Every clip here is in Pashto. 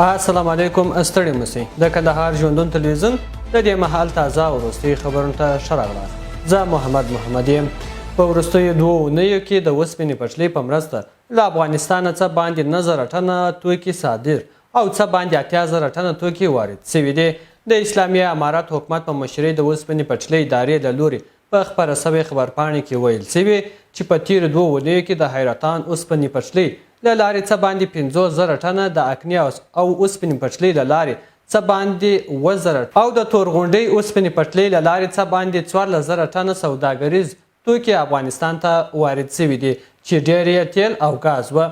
السلام علیکم ستړي مسئ د کندهار ژوندون تلویزیون د دې مهال تازه او وروستي خبرونو ته ښه راغلاست. زه محمد یم. په وروستیو 2 اونیو کې د اوسپنې پټلۍ په مرسته له افغانستانه څه باندې 9,000 ټنه توکي صادر او څه باندې 80,000 ټنه توکي وارد سوي دي. د اسلامي امارت حکومت په مشرۍ د اوسپنې پټلۍ ادارې له لوري په خپره سوې خبرپاڼې کې ویل سوي چې په تیرو 2 اونیو کې د حیرتان اوسپنې پټلۍ له لارې څه باندې 50,000 ټنه د اکني او اوسپنې پټلۍ له لارې څه باندې 7,000 او د تورغونډۍ اوسپنې پټلۍ له لارې څه باندې 14,000 ټنه سوداګریز توکي افغانستان ته وارد سوي دي چې ډېر یې تیل او ګاز وه.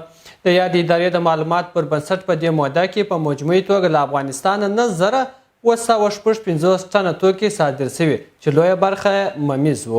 د یادې ادارې د معلومات پر بنسټ په دې موده کې په مجموعي توګه له افغانستانه 9,750 ټنه توکي صادر سوي چې لویه برخه ممیز و.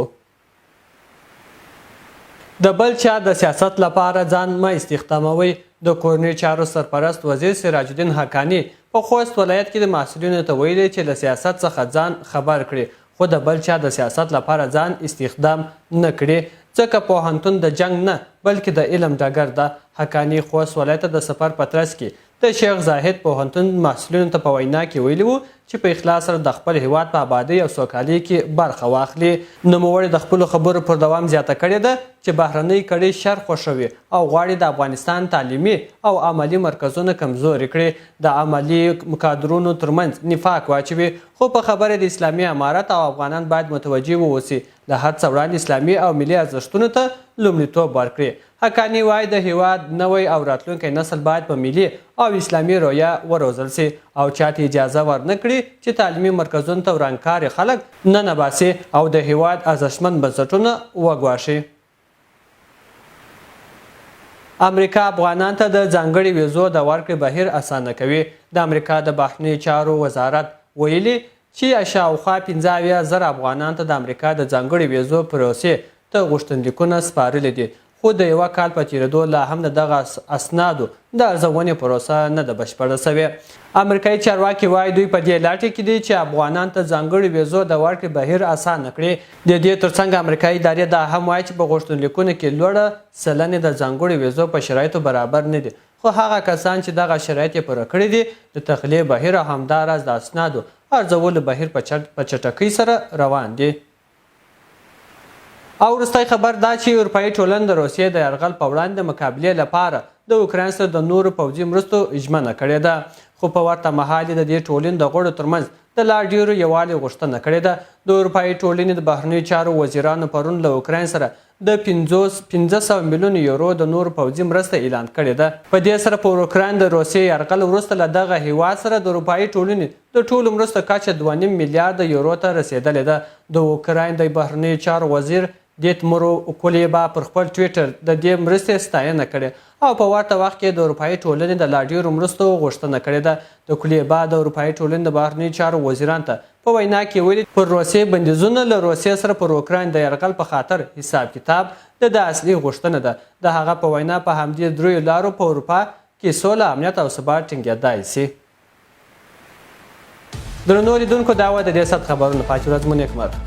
د بل چا د سیاست لپاره ځان مه استخداموئ. د کورنیو چارو سرپرست وزیر سراج الدین حقاني په خوست ولایت کې د محصلینو ته ویلي چې له سیاست څخه ځان خبر کړي خو د بل چا د سیاست لپاره ځان استخدام نه کړي ځکه پوهنتون د جنگ نه بلکې د علم ډګر ده. حقاني خوست ولایت د سفر په ترڅ کې د شیخ زاهد پوهنتون محصلینو ته په وینا کې ویلي وو چې په اخلاص سره د خپل هیواد په آبادۍ او سوکالۍ کې برخه واخلي. نوموړي د خپلو خبرو پر دوام زیاته کړې ده چې بهرنۍ کړۍ شر خوښوي او غواړي د افغانستان تعلیمي او عملي مرکزونه کمزوري کړي، د عملي کادرونو ترمنځ نفاق واچوي. خو په خبره د اسلامي امارت او افغانان باید متوجه واوسي، له هر څه وړاندې اسلامي او ملي ارزښتونو ته لومړیتوب ورکړي. حقاني وایي د هیواد نوی او راتلونکی نسل باید په ملي او اسلامي رویه وروزل سي او چاته اجازه ورنه کړي چې تعلیمي مرکزونو ته ورانکاري خلک نه نباسي او د هیواد ارزښتمن بنسټونه وګواښي. امریکا افغانان ته د ځانګړي ویزو د ورکړې بهیر اسانه کوي. د امریکا د بهرنیو چارو وزارت ویلي چې شاوخوا 15,000 افغانان ته د امریکا د ځانګړي ویزو پروسې ته غوښتنلیکونه سپارلي دي، خو د یوه کال په تیریدو لا هم د دغه اسنادو د ارزونې پروسه نه ده بشپړه سوې. امریکایي چارواکي وایي دوی په دې لټه کې دي چې افغانان ته ځانګړي ویزو د ورکړې بهیر اسانه کړي. د دې ترڅنګ امریکایي ادارې دا هم وایي چې په غوښتنلیکونو کې لوړه سلنې د ځانګړي ویزو په شرایطو برابر نه دي، خو هغه کسان چې دغه شرایط یې پوره کړي دي د تخلیې بهیر او همداراز د اسنادو ارزولو بهیر په چټکۍ سره روان دي. او وروستی خبر دا چې اروپایي ټولنه د روسیې د یرغل په وړاندې د مقابلې لپاره د اوکراین سره د نورو پوځي مرستو ژمنه کړې ده، خو په ورته مهال د دې ټولنې د غړو ترمنځ د لا ډیرو یووالي غوښتنه کړې ده. د اروپایي ټولنې د بهرنیو چارو وزیرانو پرون له اوکراین سره د 500 میلیون یورو د نورو پوځي مرسته اعلان کړې ده. په دې سره په اوکراین د روسیې یرغل وروسته له دغه هیواد سره د اروپایي ټولنې د ټولو مرستو کچه 2.5 میلیارده یورو ته رسیدلې ده. د اوکراین د بهرنیو چارو وزیر دیتمرو کولیبا پر خپل ټویټر د دې مرستې ستاینه کړې او په ورته وخت کې د اروپایي ټولنې د لا ډیرو مرستو غوښتنه کړې ده. د کولیبا د اروپایي ټولنې د بهرنیو چارو وزیرانو ته په وینا کې ویلي پر روسیې بندیزونه له روسیې سره پر اوکراین د یرغل په خاطر حساب کتاب د اصلي غوښتنه ده. د هغه په وینا په همدې دریو لارو په اروپا کې سوله، امنیت او ثبات ټینګېدای سي. درنو لیدونکو دا وه د دې ساعت خبرونه. پاتې ورځ مو نیکمرغه.